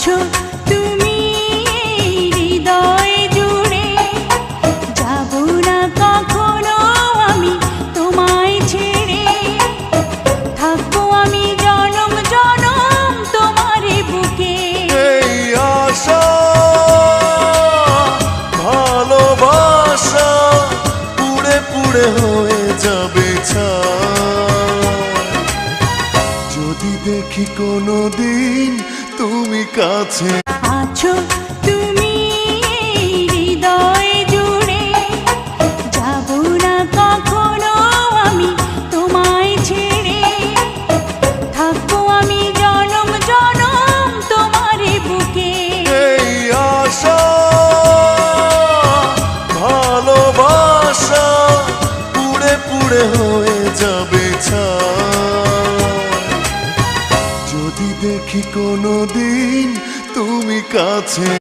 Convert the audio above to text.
আছো তুমি হৃদয় জুড়ে, যাব না কখনো আমি তোমায় ছেড়ে, থাকবো আমি জনম জনম তোমারই বুকে। এই আশা ভালোবাসা পুড়ে পুড়ে হয়ে যাবে ছাই, যদি দেখি কোনোদিন তুমি কাছে আছো তুমি হৃদয় জুড়ে, যাব না কখনো আমি তোমায় ছেড়ে, থাকবো আমি জনম জনম তোমারই বুকে। এই আশা ভালোবাসা পুড়ে পুড়ে হয়ে যাবে ছাই, যদি দেখি কোনোদিন তুমি কাছে।